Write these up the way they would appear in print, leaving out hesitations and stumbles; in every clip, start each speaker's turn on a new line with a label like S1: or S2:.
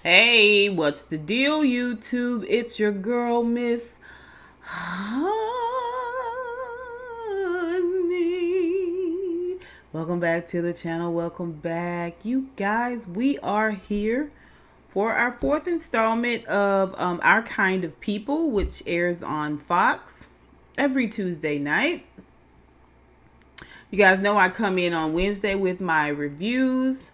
S1: Hey, what's the deal, YouTube? It's your girl, Miss Honey. Welcome back to the channel. Welcome back. You guys, we are here for our fourth installment of Our Kind of People, which airs on Fox every Tuesday night. You guys know I come in on Wednesday with my reviews.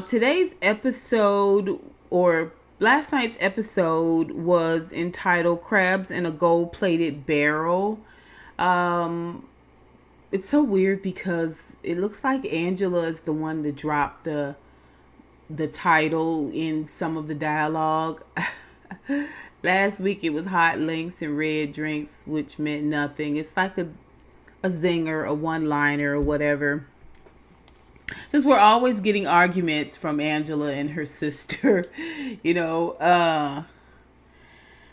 S1: Today's episode, or last night's episode, was entitled Crabs in a Gold-Plated Barrel. It's so weird because it looks like Angela is the one that dropped the title in some of the dialogue. Last week it was hot links and red drinks, which meant nothing. It's like a zinger, a one-liner, or whatever. Since we're always getting arguments from Angela and her sister,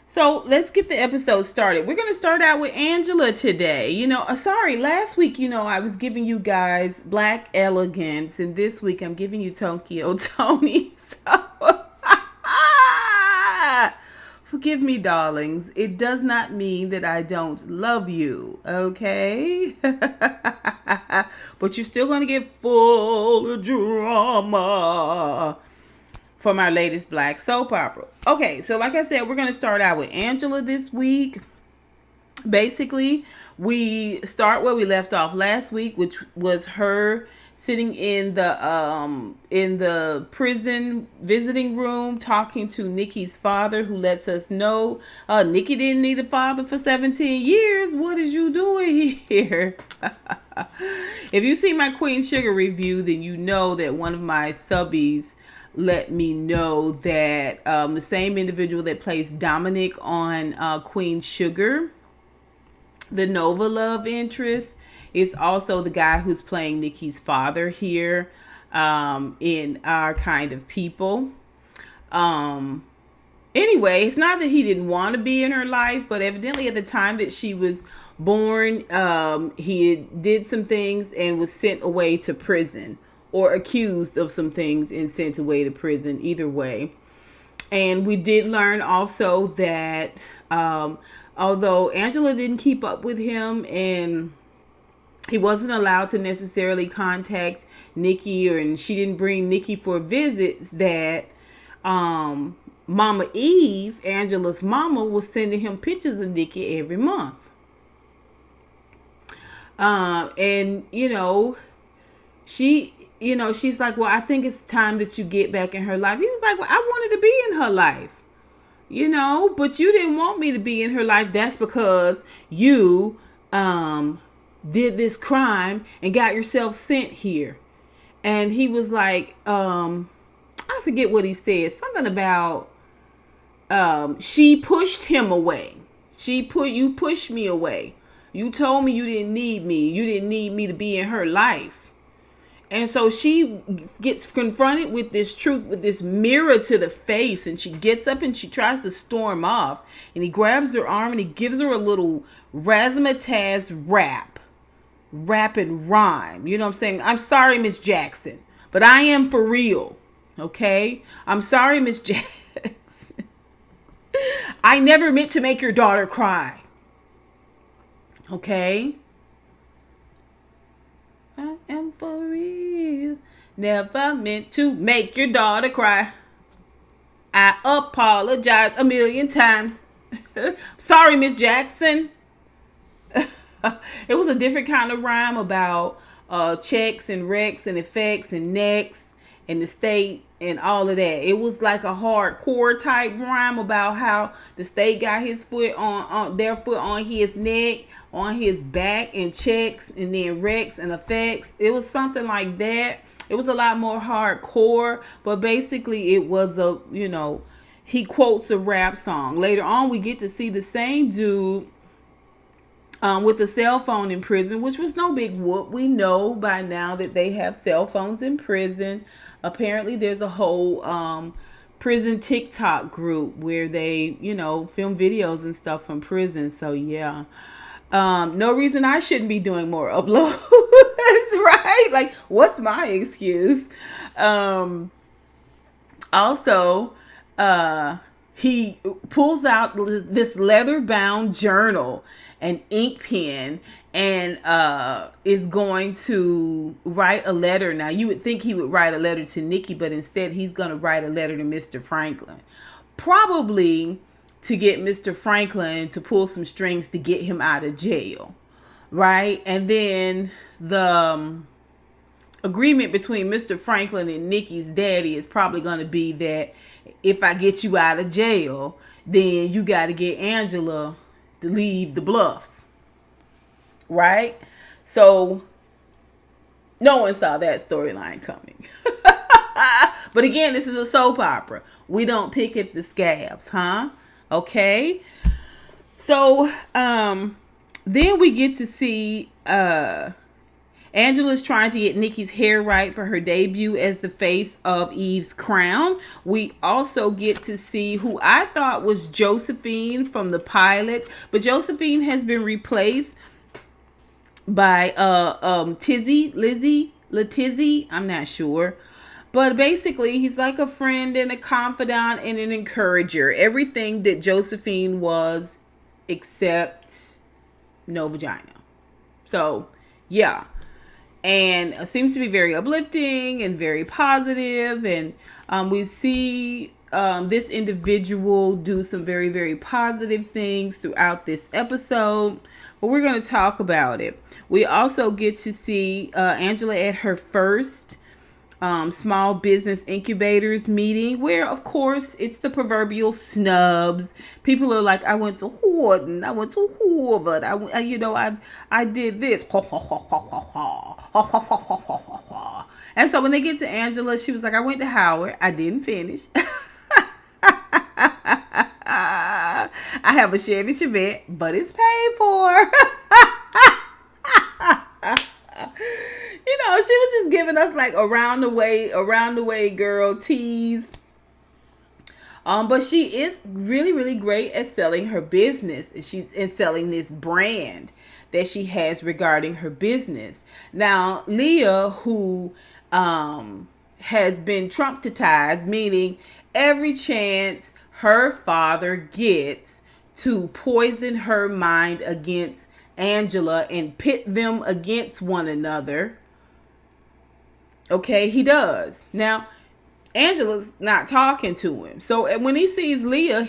S1: so let's get the episode started. We're going to start out with Angela today. Last week, I was giving you guys Black Elegance, and this week I'm giving you Tokyo Tony. So, forgive me, darlings. It does not mean that I don't love you, okay? But you're still going to get full drama from our latest Black soap opera. Okay, so like I said, we're going to start out with Angela this week. Basically, we start where we left off last week, which was her sitting in the prison visiting room talking to Nikki's father, who lets us know Nikki didn't need a father for 17 years. What is you doing here? If you see my Queen Sugar review, then you know that one of my subbies let me know that the same individual that plays Dominic on Queen Sugar, the Nova love interest, is also the guy who's playing Nikki's father here in Our Kind of People. Anyway, it's not that he didn't want to be in her life, but evidently at the time that she was born, he did some things and was sent away to prison, or accused of some things and sent away to prison, either way. And we did learn also that although Angela didn't keep up with him and he wasn't allowed to necessarily contact Nikki, and she didn't bring Nikki for visits, that Mama Eve, Angela's mama, was sending him pictures of Nikki every month. And she's like, well, I think it's time that you get back in her life. He was like, well, I wanted to be in her life, but you didn't want me to be in her life. That's because you did this crime and got yourself sent here. And he was like, I forget what he said. Something about she pushed him away. You pushed me away. You told me you didn't need me. You didn't need me to be in her life. And so she gets confronted with this truth, with this mirror to the face, and she gets up and she tries to storm off. And he grabs her arm and he gives her a little razzmatazz rap and rhyme. You know what I'm saying? I'm sorry, Miss Jackson, but I am for real. Okay? I'm sorry, Miss Jackson. I never meant to make your daughter cry. Okay? I am for real. Never meant to make your daughter cry. I apologize a million times. Sorry, Miss Jackson. It was a different kind of rhyme about checks and recs and effects and necks and the state and all of that. It was like a hardcore type rhyme about how the state got his foot on their foot on his neck, on his back, and checks, and then recs and effects. It was something like that. It was a lot more hardcore, but basically it was he quotes a rap song. Later on, we get to see the same dude with a cell phone in prison, which was no big whoop. We know by now that they have cell phones in prison. Apparently, there's a whole prison TikTok group where they, film videos and stuff from prison. So, yeah. No reason I shouldn't be doing more uploads, right? Like, what's my excuse? Also, he pulls out this leather-bound journal, an ink pen, and is going to write a letter. Now, you would think he would write a letter to Nikki, but instead he's going to write a letter to Mr. Franklin. Probably to get Mr. Franklin to pull some strings to get him out of jail, right? And then the agreement between Mr. Franklin and Nikki's daddy is probably going to be that if I get you out of jail, then you got to get Angela to leave the Bluffs, right? So no one saw that storyline coming. But again, this is a soap opera. We don't pick at the scabs, huh? Okay. So then we get to see Angela's trying to get Nikki's hair right for her debut as the face of Eve's Crown. We also get to see who I thought was Josephine from the pilot, but Josephine has been replaced by Letizzy, I'm not sure. But basically, he's like a friend and a confidant and an encourager. Everything that Josephine was, except no vagina. So, yeah. And it seems to be very uplifting and very positive. And we see this individual do some very, very positive things throughout this episode. But we're going to talk about it. We also get to see Angela at her first small business incubators meeting, where of course it's the proverbial snubs. People are like, I went to Horton, I went to Harvard, I did this. And so when they get to Angela, she was like, I went to Howard, I didn't finish. I have a Chevy Chevette, but it's paid for. She was just giving us like around the way girl tease. But she is really, really great at selling her business. She's in selling this brand that she has regarding her business. Now, Leah, who has been Trumpetized, meaning every chance her father gets to poison her mind against Angela and pit them against one another. Okay, he does. Now, Angela's not talking to him. So when he sees Leah,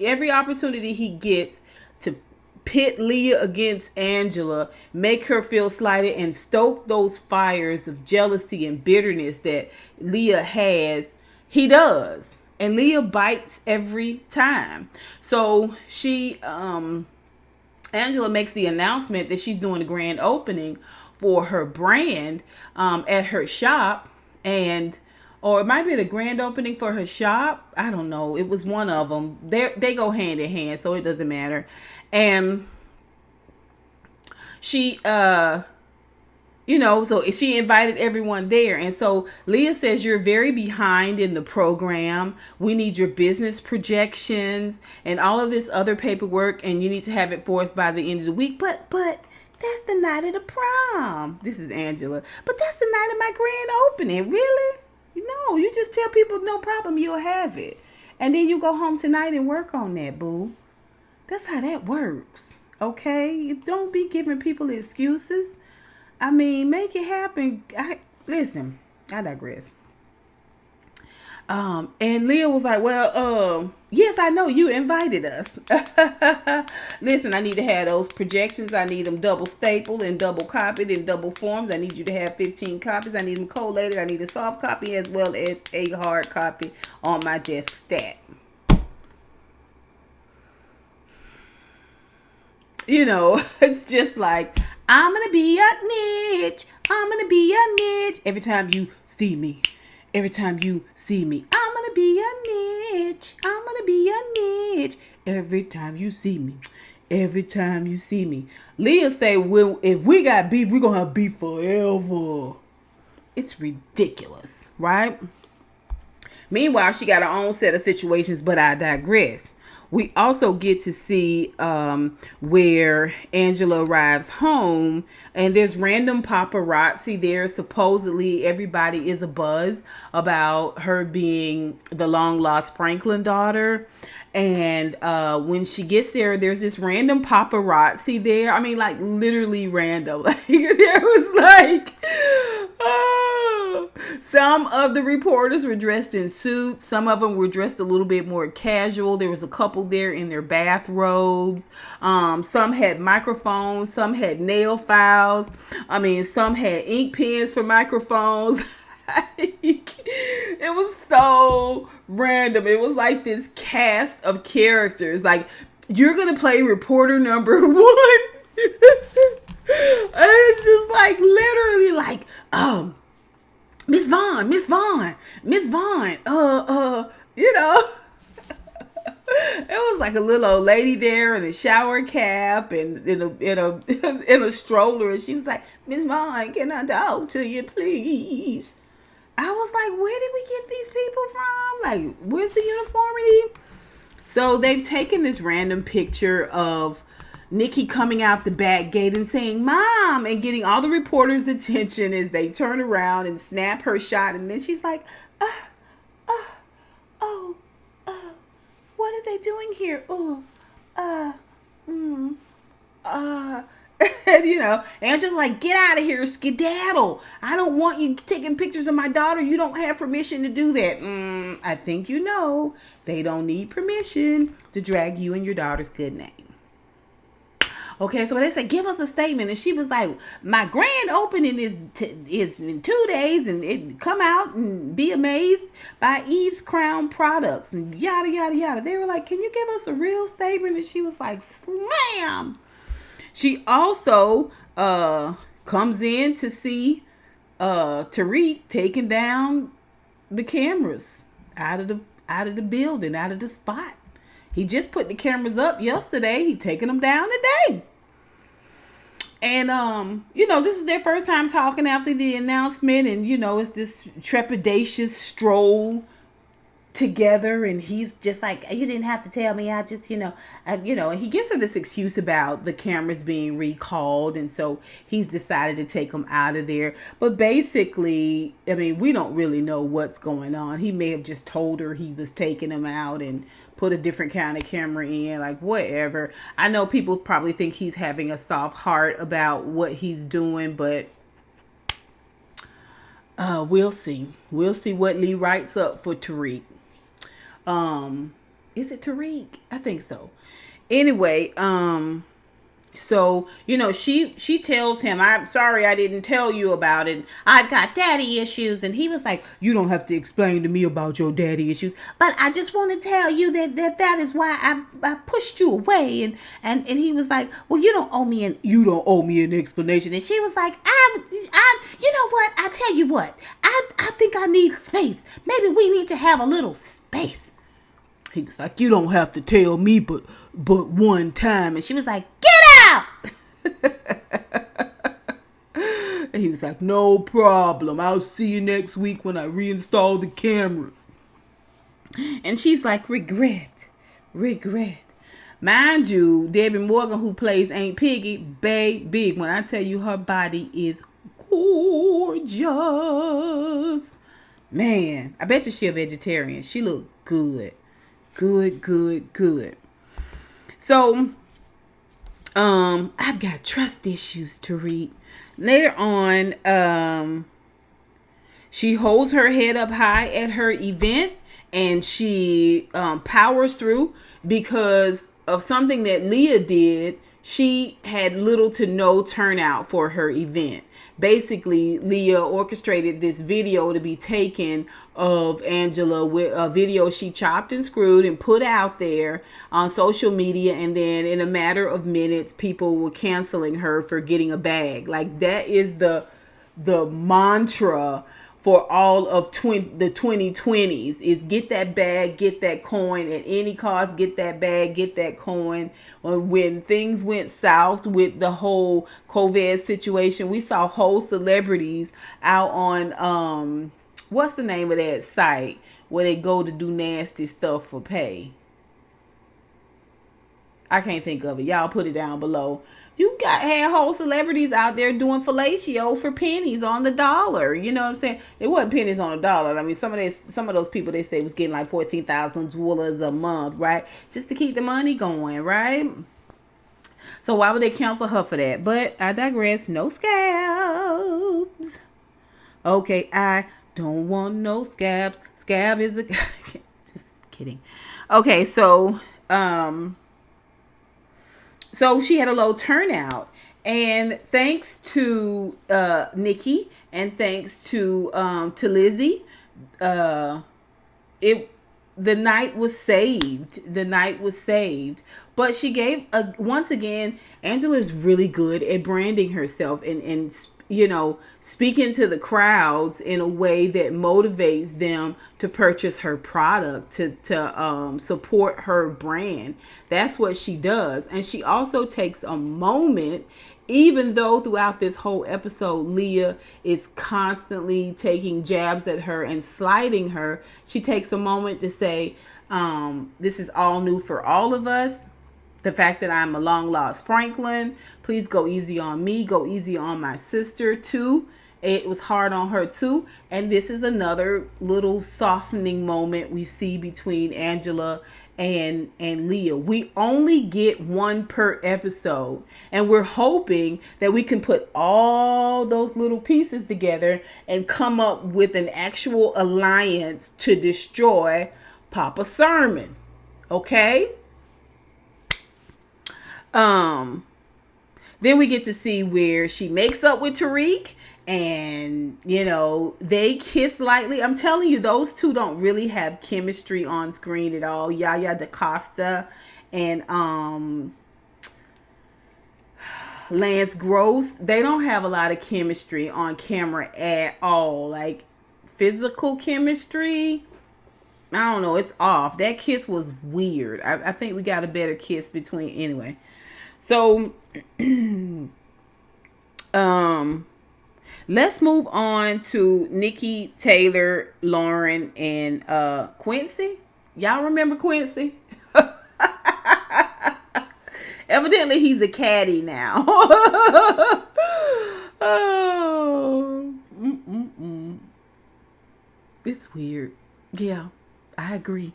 S1: every opportunity he gets to pit Leah against Angela, make her feel slighted and stoke those fires of jealousy and bitterness that Leah has, he does. And Leah bites every time. So Angela makes the announcement that she's doing a grand opening for her brand at her shop, or it might be the grand opening for her shop. I don't know. It was one of them. They go hand in hand, so it doesn't matter. And she, so she invited everyone there. And so Leah says, you're very behind in the program. We need your business projections and all of this other paperwork, and you need to have it for us by the end of the week. But that's the night of the prom. This is Angela. But that's the night of my grand opening. Really? No, you just tell people no problem, you'll have it. And then you go home tonight and work on that, boo. That's how that works. Okay? You don't be giving people excuses. I mean, make it happen. Listen, I digress. And Leah was like, well, yes, I know you invited us. Listen, I need to have those projections. I need them double stapled and double copied in double forms. I need you to have 15 copies. I need them collated. I need a soft copy as well as a hard copy on my desk stat. It's just like, I'm going to be a niche. I'm going to be a niche. Every time you see me. Every time you see me, I'm going to be a niche. I'm going to be a niche. Every time you see me. Every time you see me. Leah say, well, if we got beef, we're going to have beef forever. It's ridiculous, right? Meanwhile, she got her own set of situations, but I digress. we also get to see where Angela arrives home, and there's random paparazzi there. Supposedly everybody is abuzz about her being the long lost Franklin daughter. And when she gets there, there's this random paparazzi there. I mean, like literally random. Like there was like, oh. Some of the reporters were dressed in suits. Some of them were dressed a little bit more casual. There was a couple there in their bathrobes. Some had microphones. Some had nail files. I mean, some had ink pens for microphones. It was so random. It was like this cast of characters. Like, you're gonna play reporter number one. It's just like literally like, Miss Vaughn, you know. It was like a little old lady there in a shower cap and in a stroller, and she was like, Miss Vaughn, can I talk to you, please? I was like, where did we get these people from? Like, where's the uniformity? So they've taken this random picture of Nikki coming out the back gate and saying, Mom, and getting all the reporters' attention as they turn around and snap her shot. And then she's like, what are they doing here? And, you know, Angela's like, get out of here, skedaddle. I don't want you taking pictures of my daughter. You don't have permission to do that. I think you know they don't need permission to drag you and your daughter's good name. Okay, so they said, give us a statement. And she was like, my grand opening is in 2 days, and it come out and be amazed by Eve's Crown products and yada, yada, yada. They were like, can you give us a real statement? And she was like, slam. She also comes in to see Tariq taking down the cameras out of the building, out of the spot. He just put the cameras up yesterday. He taking them down today. And, you know, this is their first time talking after the announcement. And, you know, it's this trepidatious stroll together. And he's just like, you didn't have to tell me. I just, and he gives her this excuse about the cameras being recalled. And so he's decided to take them out of there. But basically, I mean, we don't really know what's going on. He may have just told her he was taking them out and put a different kind of camera in, like whatever. I know people probably think he's having a soft heart about what he's doing, but we'll see. We'll see what Lee writes up for Tariq. Is it Tariq? I think so. Anyway, so, she tells him, I'm sorry I didn't tell you about it. I've got daddy issues. And he was like, you don't have to explain to me about your daddy issues. But I just want to tell you that is why I pushed you away. And he was like, well, you don't owe me an explanation. And she was like, you know what? I tell you what, I think I need space. Maybe we need to have a little space. He was like, you don't have to tell me but one time. And she was like, get out! And he was like, no problem. I'll see you next week when I reinstall the cameras. And she's like, regret. Mind you, Debbie Morgan, who plays Aunt Piggy, baby, when I tell you her body is gorgeous. Man, I bet you she a vegetarian. She look good. Good. So, I've got trust issues to read. Later on, she holds her head up high at her event, and she powers through because of something that Leah did. She had little to no turnout for her event. Basically, Leah orchestrated this video to be taken of Angela, with a video she chopped and screwed and put out there on social media. And then in a matter of minutes, people were canceling her for getting a bag. Like, that is the mantra for all of the 2020s is get that bag, get that coin at any cost, get that bag, get that coin. When things went south with the whole COVID situation, we saw whole celebrities out on, what's the name of that site where they go to do nasty stuff for pay? I can't think of it. Y'all put it down below. You had whole celebrities out there doing fellatio for pennies on the dollar. You know what I'm saying? It wasn't pennies on a dollar. I mean, some of those people, they say, was getting like $14,000 a month, right? Just to keep the money going, right? So why would they cancel her for that? But I digress. No scabs. Okay, I don't want no scabs. Scab is a just kidding. Okay, so so she had a low turnout, and thanks to Nikki and thanks to Lizzie, it the night was saved. The night was saved. But she gave once again, Angela is really good at branding herself and speaking to the crowds in a way that motivates them to purchase her product, to support her brand. That's what she does. And she also takes a moment, even though throughout this whole episode, Leah is constantly taking jabs at her and slighting her. She takes a moment to say, this is all new for all of us. The fact that I'm a long lost Franklin, please go easy on me, go easy on my sister too. It was hard on her too. And this is another little softening moment we see between Angela and Leah. We only get one per episode, and we're hoping that we can put all those little pieces together and come up with an actual alliance to destroy Papa Sermon. Okay? Then we get to see where she makes up with Tariq, and they kiss lightly. I'm telling you, those two don't really have chemistry on screen at all. Yaya DaCosta and Lance Gross, they don't have a lot of chemistry on camera at all. Like physical chemistry, I don't know, it's off. That kiss was weird. I think we got a better kiss between anyway. So, let's move on to Nikki, Taylor, Lauren, and Quincy. Y'all remember Quincy? Evidently, he's a caddy now. Oh, it's weird. Yeah, I agree.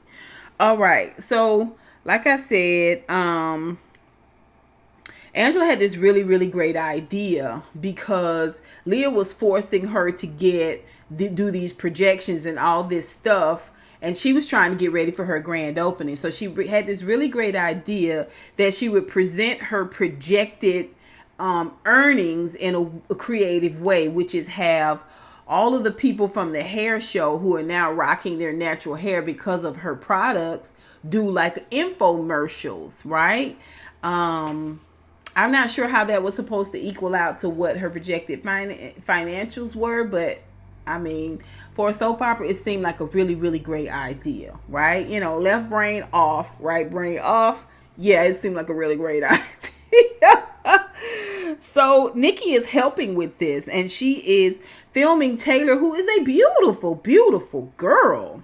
S1: All right, so like I said, Angela had this really, really great idea because Leah was forcing her to do these projections and all this stuff. And she was trying to get ready for her grand opening. So she had this really great idea that she would present her projected earnings in a creative way, which is have all of the people from the hair show who are now rocking their natural hair because of her products do like infomercials, right? I'm not sure how that was supposed to equal out to what her projected financials were, but I mean, for a soap opera, it seemed like a really, really great idea, right? Left brain off, right brain off. Yeah, it seemed like a really great idea. So Nikki is helping with this, and she is filming Taylor, who is a beautiful, beautiful girl.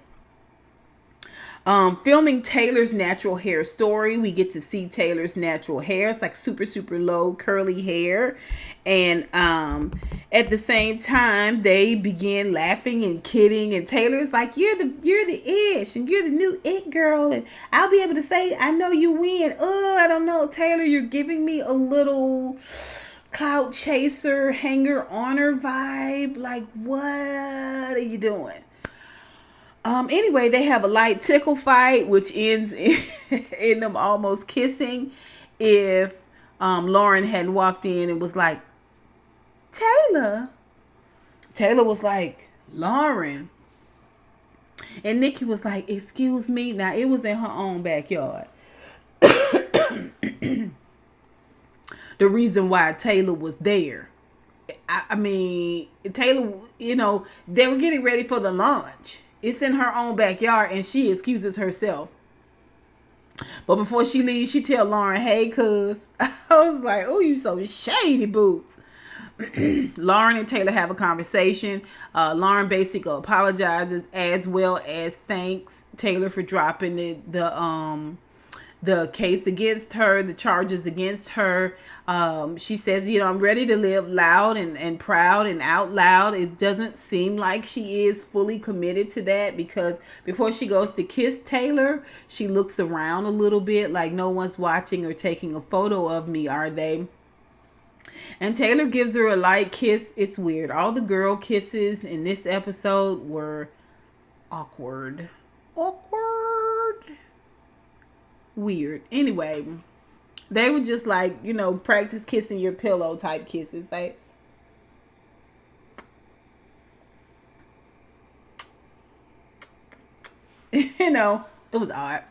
S1: Filming Taylor's natural hair story. We get to see Taylor's natural hair. It's like super, super low curly hair. And at the same time, they begin laughing and kidding. And Taylor's like, you're the ish, and you're the new it girl. And I'll be able to say, I know you win. Oh, I don't know, Taylor, you're giving me a little clout chaser, hanger honor vibe. Like, what are you doing? Anyway, they have a light tickle fight, which ends in them almost kissing. If Lauren hadn't walked in and was like, Taylor was like, Lauren. And Nikki was like, excuse me. Now, it was in her own backyard. The reason why Taylor was there. I mean, Taylor, they were getting ready for the launch. It's in her own backyard, and she excuses herself. But before she leaves, she tell Lauren, hey, cuz. I was like, oh, you so shady boots. Lauren and Taylor have a conversation. Lauren basically apologizes as well as thanks Taylor for dropping the the case against her, the charges against her. She says, I'm ready to live loud and proud and out loud. It doesn't seem like she is fully committed to that, because before she goes to kiss Taylor, she looks around a little bit like no one's watching or taking a photo of me, are they? And Taylor gives her a light kiss. It's weird. All the girl kisses in this episode were awkward. Weird. Anyway, they were just like, practice kissing your pillow type kisses. Like, it was odd.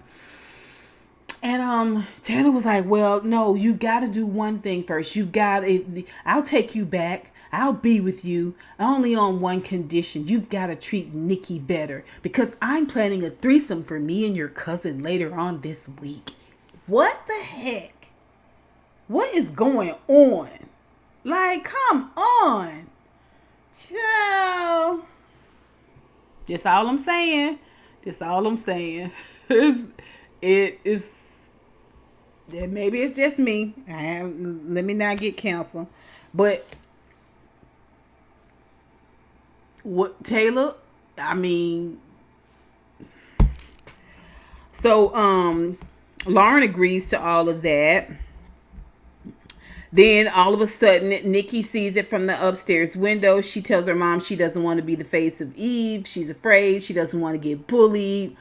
S1: And Taylor was like, well, no, you got to do one thing first. You've got to, I'll take you back. I'll be with you only on one condition. You've got to treat Nikki better, because I'm planning a threesome for me and your cousin later on this week. What the heck? What is going on? Like, come on. Child. That's all I'm saying. It is. Maybe it's just me. Let me not get canceled. But what Taylor? So Lauren agrees to all of that. Then all of a sudden, Nikki sees it from the upstairs window. She tells her mom she doesn't want to be the face of Eve. She's afraid. She doesn't want to get bullied.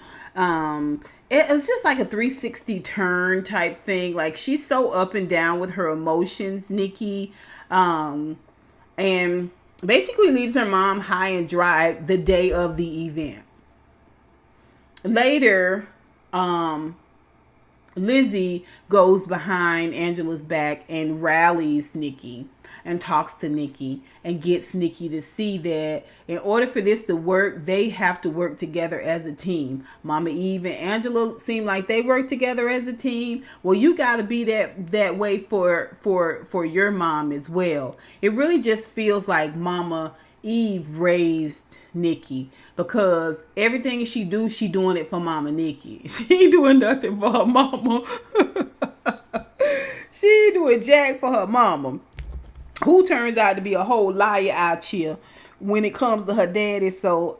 S1: It was just like a 360 turn type thing. Like, she's so up and down with her emotions, Nikki. And basically leaves her mom high and dry the day of the event. Later, Lizzie goes behind Angela's back and rallies Nikki and talks to Nikki and gets Nikki to see that in order for this to work, they have to work together as a team. Mama Eve and Angela seem like they work together as a team. Well, you got to be that way for your mom as well. It really just feels like Mama Eve raised Nikki, because everything she doing it for Mama Nikki. She ain't doing nothing for her mama. She ain't doing jack for her mama, who turns out to be a whole liar out here when it comes to her daddy. So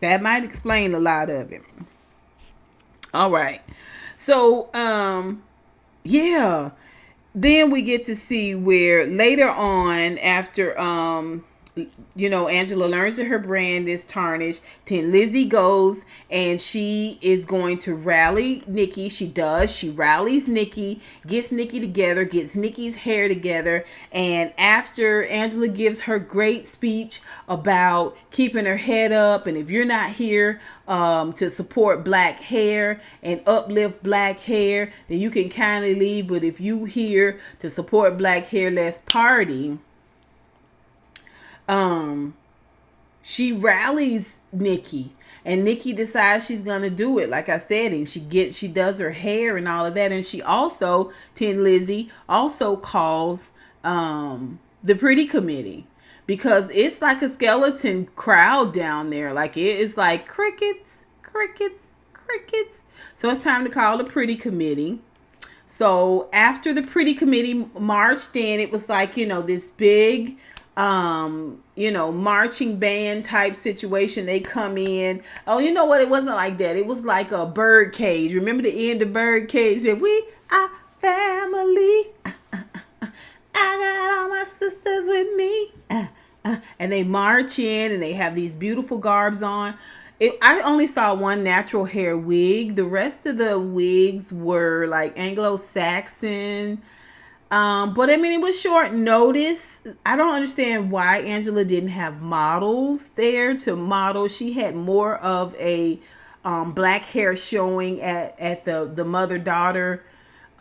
S1: that might explain a lot of it. All right. So yeah. Then we get to see where later on, after Angela learns that her brand is tarnished, then Lizzie goes and she is going to rally Nikki. She does. She rallies Nikki, gets Nikki together, gets Nikki's hair together. And after Angela gives her great speech about keeping her head up, and if you're not here to support black hair and uplift black hair, then you can kindly leave. But if you here to support black hair, let's party. She rallies Nikki, and Nikki decides she's gonna do it, like I said, and she does her hair and all of that. And she also, Lizzie also calls the pretty committee, because it's like a skeleton crowd down there. Like, it is like crickets. So it's time to call the pretty committee. So after the pretty committee marched in, it was like, this big marching band type situation. They come in. Oh, you know what? It wasn't like that. It was like a bird cage. Remember the end of bird cage? That we are family. I got all my sisters with me. And they march in and they have these beautiful garbs on. I only saw one natural hair wig. The rest of the wigs were like Anglo-Saxon. But I mean, it was short notice. I don't understand why Angela didn't have models there to model. She had more of a black hair showing at the mother-daughter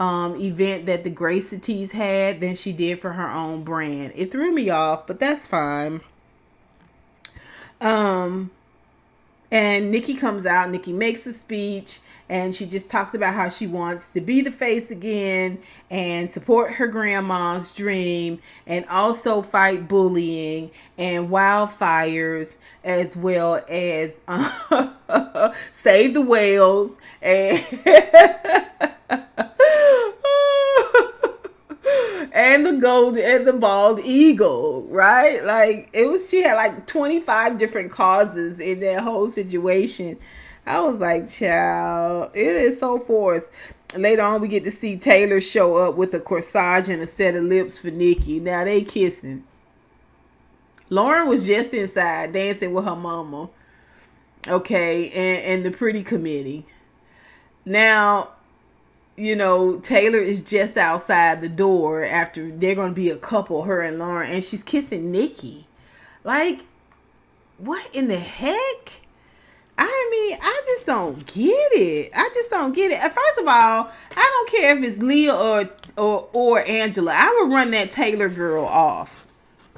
S1: event that the Gracities had than she did for her own brand. It threw me off, but that's fine. And Nikki comes out. Nikki makes a speech, and she just talks about how she wants to be the face again and support her grandma's dream, and also fight bullying and wildfires, as well as save the whales and gold and the bald eagle, right? Like she had like 25 different causes in that whole situation. I was like, child, it is so forced. Later on, we get to see Taylor show up with a corsage and a set of lips for Nikki. Now they kissing. Lauren was just inside dancing with her mama. Okay, and the pretty committee. Now, Taylor is just outside the door after they're going to be a couple, her and Lauren, and she's kissing Nikki. Like, what in the heck? I mean, I just don't get it. First of all, I don't care if it's Leah or Angela. I would run that Taylor girl off.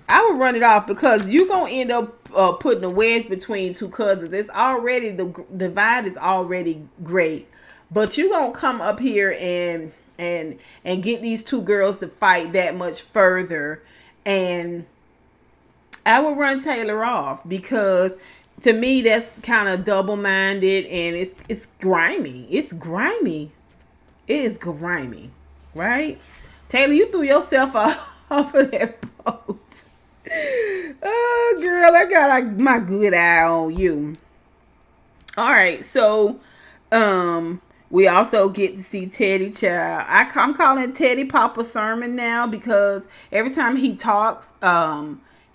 S1: I would run it off because you're going to end up putting a wedge between two cousins. It's already, the divide is already great. But you're going to come up here and get these two girls to fight that much further. And I would run Taylor off because to me, that's kind of double-minded and it's grimy. It's grimy. It is grimy, right? Taylor, you threw yourself off of that boat. Oh, girl, I got my good eye on you. All right, so we also get to see Teddy Child. I'm calling Teddy Papa Sermon now because every time he talks,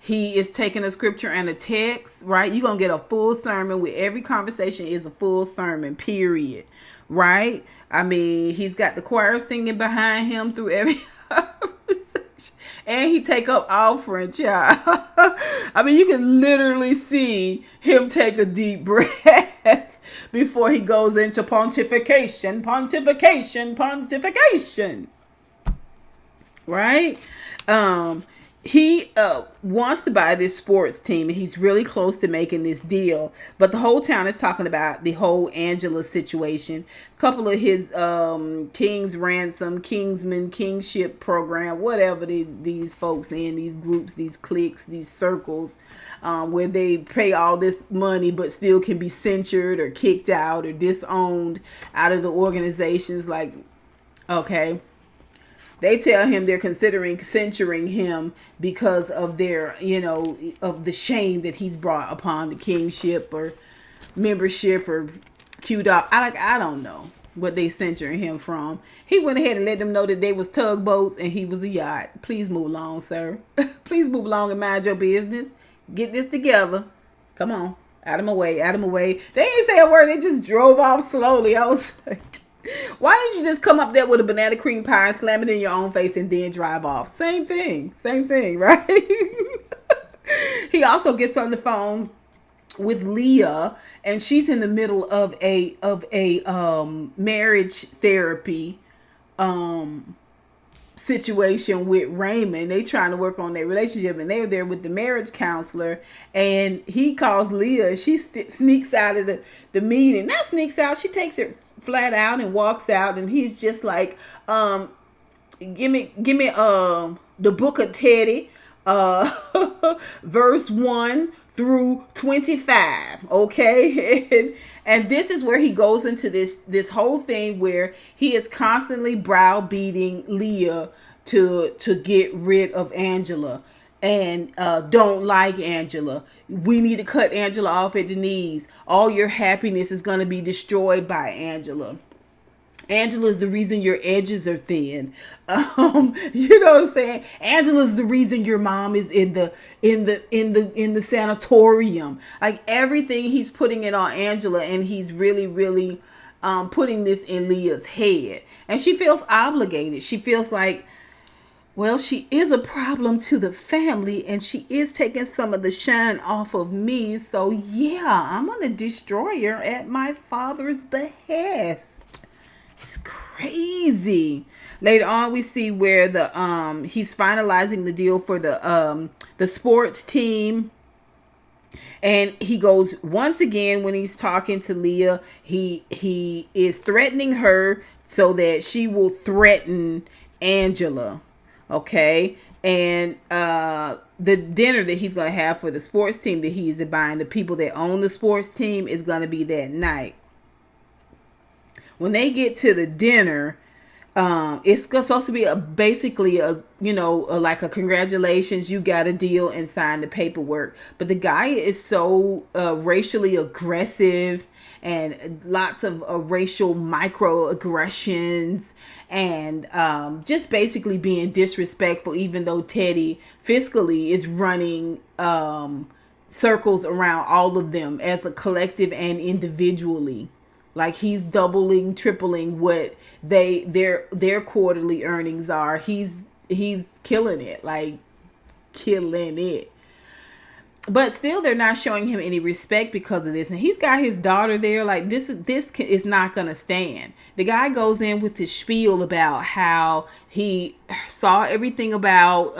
S1: he is taking a scripture and a text, right? You're going to get a full sermon with every conversation is a full sermon, period, right? I mean, he's got the choir singing behind him through every conversation. And he take up offering, child. I mean, you can literally see him take a deep breath before he goes into pontification. Right? He wants to buy this sports team and he's really close to making this deal, but the whole town is talking about the whole Angela situation. A couple of his King's Ransom, Kingsman, Kingship program, whatever these folks in these groups, these cliques, these circles, where they pay all this money but still can be censured or kicked out or disowned out of the organizations. Like, okay. They tell him they're considering censuring him because of their, of the shame that he's brought upon the kingship or membership or QDOC. I don't know what they censoring him from. He went ahead and let them know that they was tugboats and he was a yacht. Please move along, sir. Please move along and mind your business. Get this together. Come on. Out of my way. They ain't say a word. They just drove off slowly. I was like, why didn't you just come up there with a banana cream pie and slam it in your own face and then drive off? Same thing, right? He also gets on the phone with Leah, and she's in the middle of a marriage therapy situation with Raymond. They trying to work on their relationship, and they're there with the marriage counselor, and he calls Leah. She sneaks out of the meeting. Not sneaks out, she takes it flat out and walks out, and he's just like, give me the book of Teddy, verse 1 through 25, okay? And this is where he goes into this whole thing where he is constantly browbeating Leah to get rid of Angela and don't like Angela. We need to cut Angela off at the knees. All your happiness is going to be destroyed by Angela. Angela's the reason your edges are thin. You know what I'm saying? Angela's the reason your mom is in the sanatorium. Like everything he's putting it on Angela, and he's really, really putting this in Leah's head. And she feels obligated. She feels like, well, she is a problem to the family and she is taking some of the shine off of me. So yeah, I'm going to destroy her at my father's behest. It's crazy. Later on, we see where he's finalizing the deal for the sports team. And he goes once again when he's talking to Leah, he is threatening her so that she will threaten Angela. Okay. And the dinner that he's going to have for the sports team that he's buying, the people that own the sports team, is going to be that night. When they get to the dinner, It's supposed to be basically like a congratulations, you got a deal, and sign the paperwork. But the guy is so racially aggressive, and lots of racial microaggressions, and just basically being disrespectful, even though Teddy fiscally is running circles around all of them as a collective and individually. Like he's doubling, tripling what their quarterly earnings are. He's killing it, like killing it. But still, they're not showing him any respect because of this. And he's got his daughter there. Like this is not gonna stand. The guy goes in with his spiel about how he saw everything about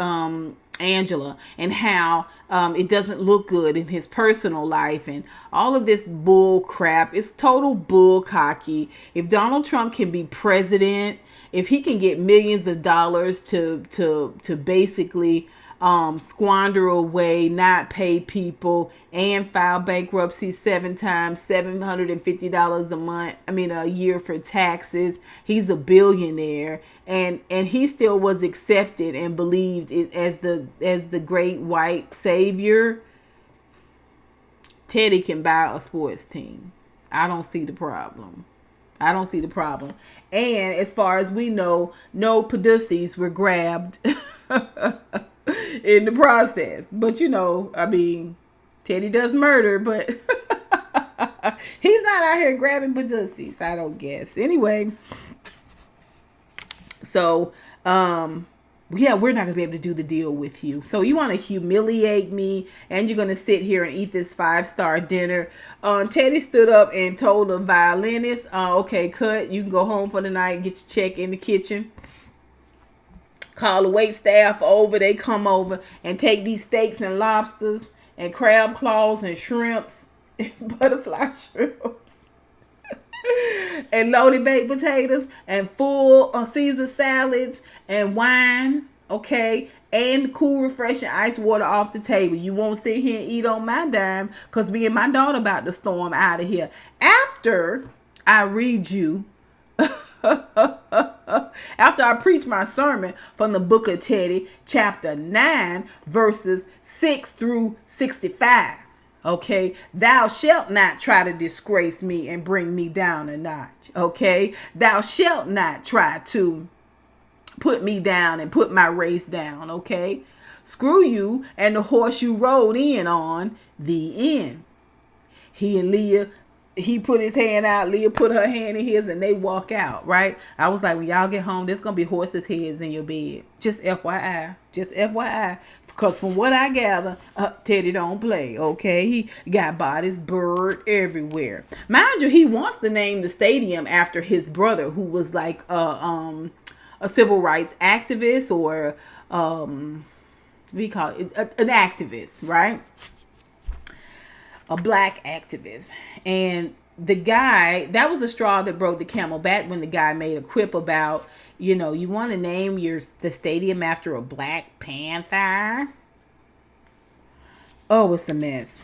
S1: Angela, and how it doesn't look good in his personal life, and all of this bull crap. It's total bull cocky. If Donald Trump can be president, if he can get millions of dollars to basically squander away, not pay people, and file bankruptcy 7 times, $750 a month. A year for taxes. He's a billionaire, and he still was accepted and believed as the great white savior. Teddy can buy a sports team. I don't see the problem. And as far as we know, no pussies were grabbed in the process. But Teddy does murder, but he's not out here grabbing pussies, I don't guess. Anyway, so we're not gonna be able to do the deal with you. So you want to humiliate me, and you're gonna sit here and eat this 5-star dinner. Teddy stood up and told the violinist, okay, cut, you can go home for the night, get your check in the kitchen. Call the wait staff over. They come over and take these steaks and lobsters and crab claws and shrimps, butterfly shrimps, and loaded baked potatoes and full Caesar salads and wine, okay, and cool, refreshing ice water off the table. You won't sit here and eat on my dime, because me and my daughter about to storm out of here after I read you after I preach my sermon from the book of Teddy, chapter 9, verses 6 through 65. Okay, thou shalt not try to disgrace me and bring me down a notch. Okay, thou shalt not try to put me down and put my race down. Okay, screw you and the horse you rode in on. The end. He and Leah, he put his hand out, Leah put her hand in his, and they walk out, right? I was like, when y'all get home, there's going to be horses' heads in your bed. Just FYI. Because from what I gather, Teddy don't play, okay? He got bodies, bird everywhere. Mind you, he wants to name the stadium after his brother, who was like a civil rights activist, or what do you call it? An activist, right? A black activist. And the guy, that was the straw that broke the camel back, when the guy made a quip about, you want to name the stadium after a Black Panther. Oh, it's a mess.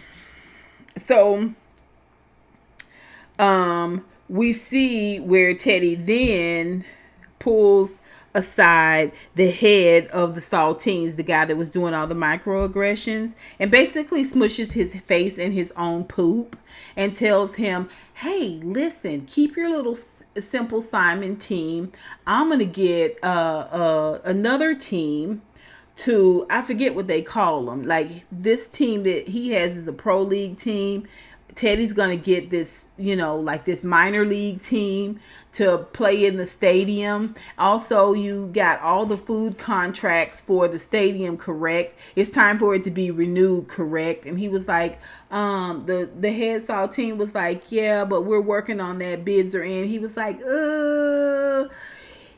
S1: So we see where Teddy then pulls aside the head of the Saltines, the guy that was doing all the microaggressions, and basically smushes his face in his own poop and tells him, hey, listen, keep your little Simple Simon team. I'm gonna get another team to, I forget what they call them, like this team that he has is a pro league team. Teddy's gonna get this, like this minor league team to play in the stadium. Also, you got all the food contracts for the stadium correct. It's time for it to be renewed, correct? And he was like, the head Saltine was like, yeah, but we're working on that. Bids are in. He was like,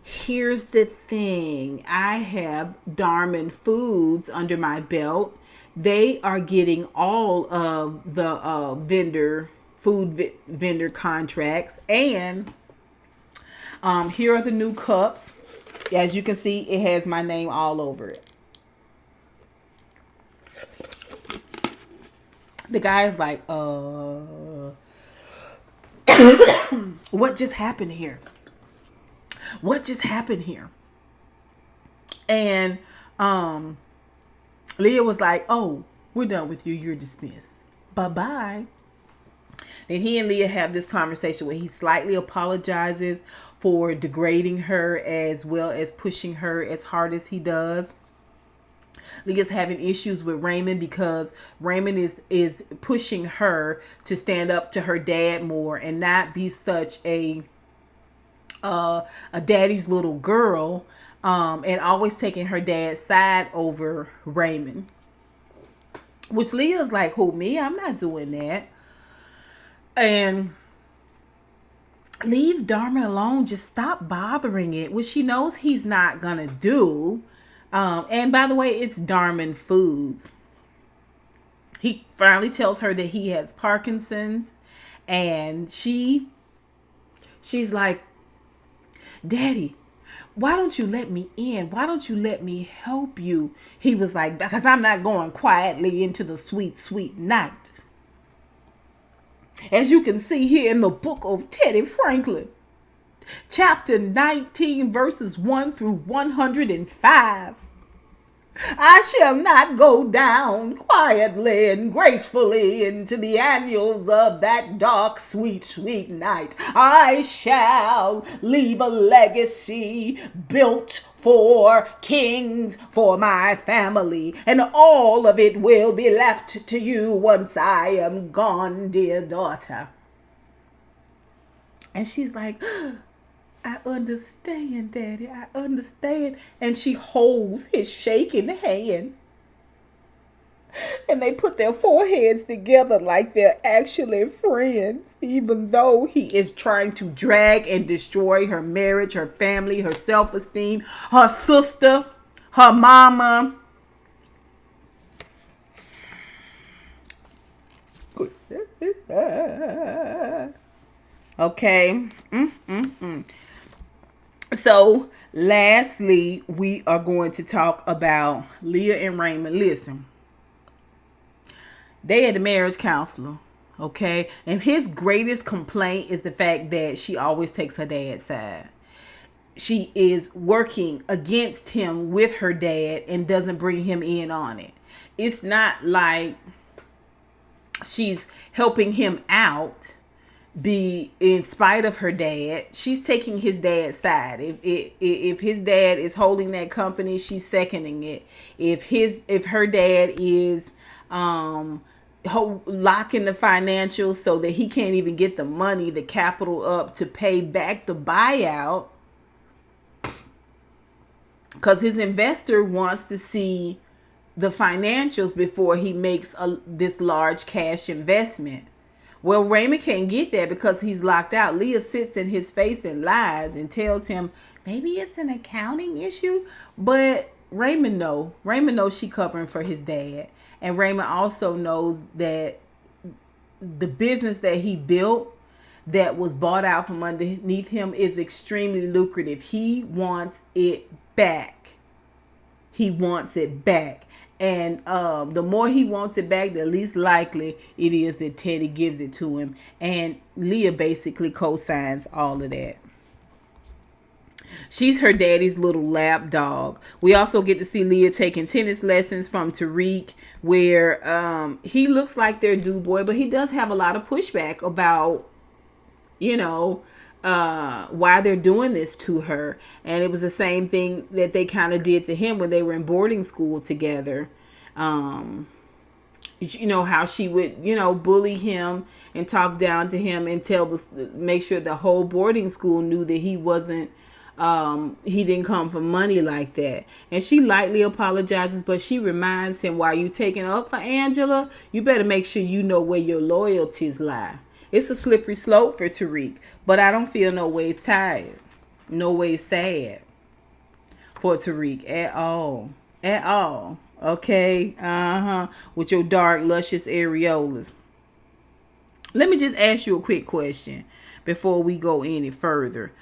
S1: here's the thing. I have Darman Foods under my belt. They are getting all of the food vendor contracts, and here are the new cups. As you can see, it has my name all over it. The guy is like, what just happened here? What just happened here? And Leah was like, oh, we're done with you. You're dismissed. Bye-bye. Then he and Leah have this conversation where he slightly apologizes for degrading her as well as pushing her as hard as he does. Leah's having issues with Raymond because Raymond is pushing her to stand up to her dad more and not be such a daddy's little girl, and always taking her dad's side over Raymond. Which Leah's like, who, me? I'm not doing that. And leave Darman alone. Just stop bothering it, which she knows he's not gonna do. And by the way, it's Darman Foods. He finally tells her that he has Parkinson's, and she's like, Daddy, why don't you let me in? Why don't you let me help you? He was like, because I'm not going quietly into the sweet, sweet night. As you can see here in the book of Teddy Franklin, chapter 19, verses 1 through 105. I shall not go down quietly and gracefully into the annals of that dark, sweet, sweet night. I shall leave a legacy built for kings, for my family, and all of it will be left to you once I am gone, dear daughter. And she's like, I understand, Daddy. I understand. And she holds his shaking hand. And they put their foreheads together like they're actually friends, even though he is trying to drag and destroy her marriage, her family, her self-esteem, her sister, her mama. Okay. So, lastly, we are going to talk about Leah and Raymond. Listen, they had the marriage counselor, okay? And his greatest complaint is the fact that she always takes her dad's side. She is working against him with her dad and doesn't bring him in on it. It's not like she's helping him out. Be in spite of her dad, she's taking his dad's side. If his dad is holding that company, she's seconding it. If her dad is locking the financials so that he can't even get the money, the capital up to pay back the buyout, because his investor wants to see the financials before he makes this large cash investment. Well, Raymond can't get that because he's locked out. Leah sits in his face and lies and tells him maybe it's an accounting issue. But Raymond knows she covering for his dad. And Raymond also knows that the business that he built that was bought out from underneath him is extremely lucrative. He wants it back. He wants it back. And the more he wants it back, the least likely it is that Teddy gives it to him. And Leah basically co-signs all of that. She's her daddy's little lap dog. We also get to see Leah taking tennis lessons from Tariq, where he looks like their dude boy, but he does have a lot of pushback about, why they're doing this to her. And it was the same thing that they kind of did to him when they were in boarding school together. How she would, bully him and talk down to him and make sure the whole boarding school knew that he wasn't, he didn't come for money like that. And she lightly apologizes, but she reminds him, while you taking up for Angela, you better make sure you know where your loyalties lie. It's a slippery slope for Tariq, but I don't feel no ways tired, no ways sad for Tariq at all. Okay, with your dark, luscious areolas. Let me just ask you a quick question before we go any further.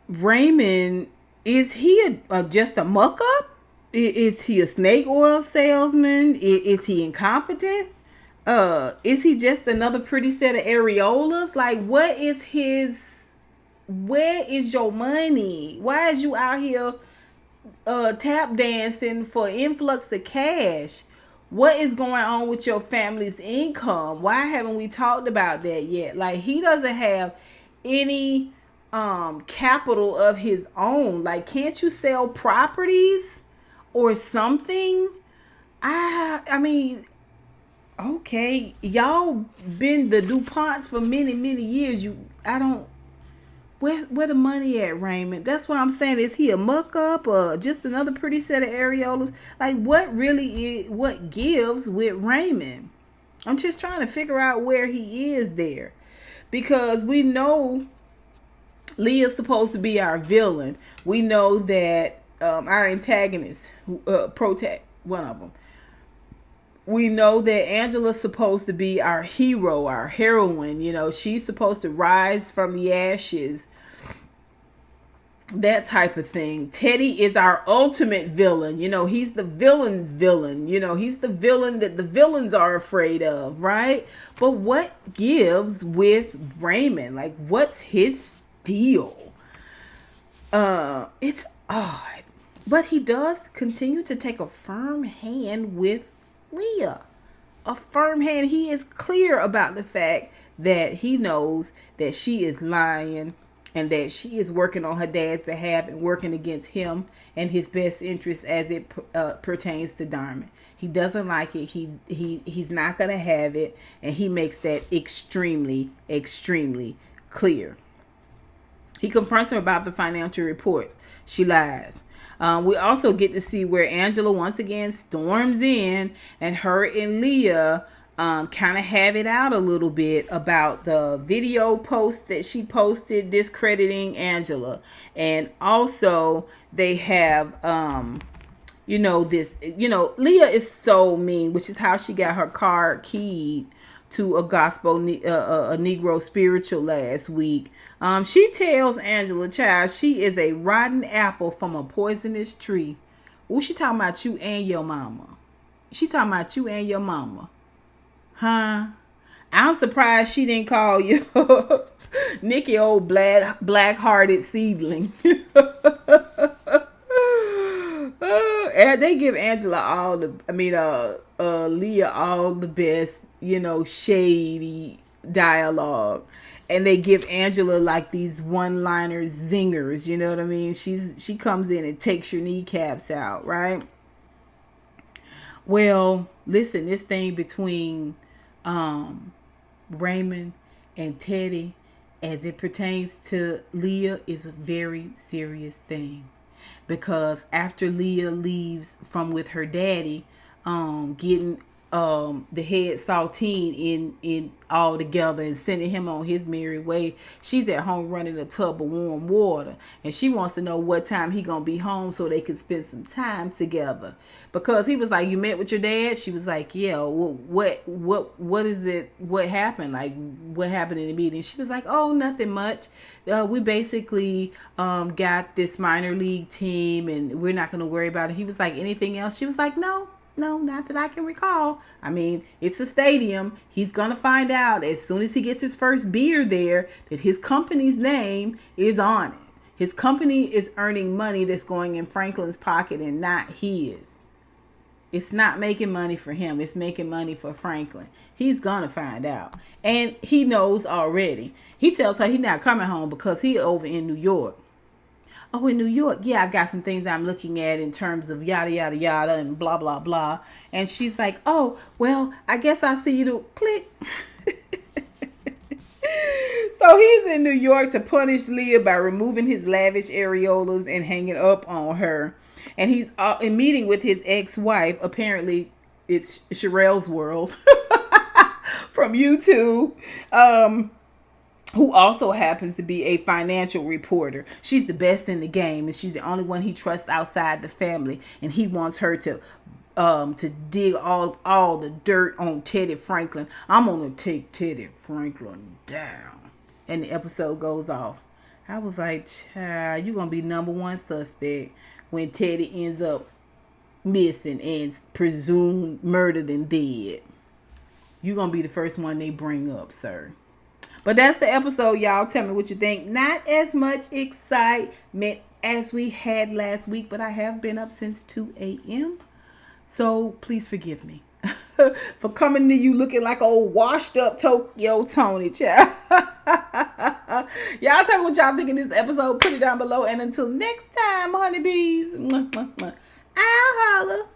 S1: Raymond, is he just a muck up? Is he a snake oil salesman? Is he incompetent? Is he just another pretty set of areolas? Like, where is your money? Why is you out here tap dancing for influx of cash? What is going on with your family's income? Why haven't we talked about that yet? Like, he doesn't have any capital of his own. Like, can't you sell properties or something? I mean, okay, y'all been the DuPonts for many, many years. I don't. Where the money at, Raymond? That's what I'm saying. Is he a muck up or just another pretty set of areolas? Like, what gives with Raymond? I'm just trying to figure out where he is there, because we know Leah's supposed to be our villain. We know that our antagonist, protect one of them. We know that Angela's supposed to be our hero, our heroine. You know, she's supposed to rise from the ashes, that type of thing. Teddy is our ultimate villain. You know, he's the villain's villain. You know, he's the villain that the villains are afraid of, right? But what gives with Raymond? Like, what's his deal? It's odd. But he does continue to take a firm hand with Leah. A firm hand. He is clear about the fact that he knows that she is lying and that she is working on her dad's behalf and working against him and his best interest as it pertains to Diamond. He doesn't like it. He's not going to have it, and he makes that extremely, extremely clear. He confronts her about the financial reports. She lies. We also get to see where Angela once again storms in, and her and Leah kind of have it out a little bit about the video post that she posted discrediting Angela. And also they have, Leah is so mean, which is how she got her car keyed to a gospel, a Negro spiritual last week. She tells Angela, child, she is a rotten apple from a poisonous tree. Ooh, she talking about you and your mama. She talking about you and your mama. Huh? I'm surprised she didn't call you Nikki, old black-hearted seedling. And they give Angela Leah all the best, shady dialogue. And they give Angela like these one-liner zingers, you know what I mean? She comes in and takes your kneecaps out, right? Well, listen, this thing between Raymond and Teddy, as it pertains to Leah, is a very serious thing. Because after Leah leaves from with her daddy, getting the head saltine in all together and sending him on his merry way, she's at home running a tub of warm water, and she wants to know what time he gonna be home so they can spend some time together. Because he was like, "You met with your dad?" She was like, "Yeah." Well, what is it? What happened? Like, what happened in the meeting? She was like, "Oh, nothing much. We basically got this minor league team, and we're not gonna worry about it." He was like, "Anything else?" She was like, No, not that I can recall. I mean, it's a stadium. He's going to find out as soon as he gets his first beer there that his company's name is on it. His company is earning money that's going in Franklin's pocket and not his. It's not making money for him. It's making money for Franklin. He's going to find out. And he knows already. He tells her he's not coming home because he's over in New York. Oh, in New York, yeah, I've got some things I'm looking at in terms of yada, yada, yada, and blah, blah, blah. And she's like, "Oh, well, I guess I'll see you to click." So he's in New York to punish Leah by removing his lavish areolas and hanging up on her. And he's in meeting with his ex-wife. Apparently, it's Sherelle's World from YouTube. Who also happens to be a financial reporter. She's the best in the game, and she's the only one he trusts outside the family. And he wants her to dig all the dirt on Teddy Franklin. "I'm gonna take Teddy Franklin down." And the episode goes off. I was like, child, you're gonna be number one suspect when Teddy ends up missing and presumed murdered and dead. you're going to be the first one they bring up, sir. But that's the episode, y'all. Tell me what you think. Not as much excitement as we had last week, but I have been up since 2 a.m. So please forgive me for coming to you looking like old washed up Tokyo Tony, child. Y'all tell me what y'all think of this episode. Put it down below. And until next time, honeybees, I'll holla.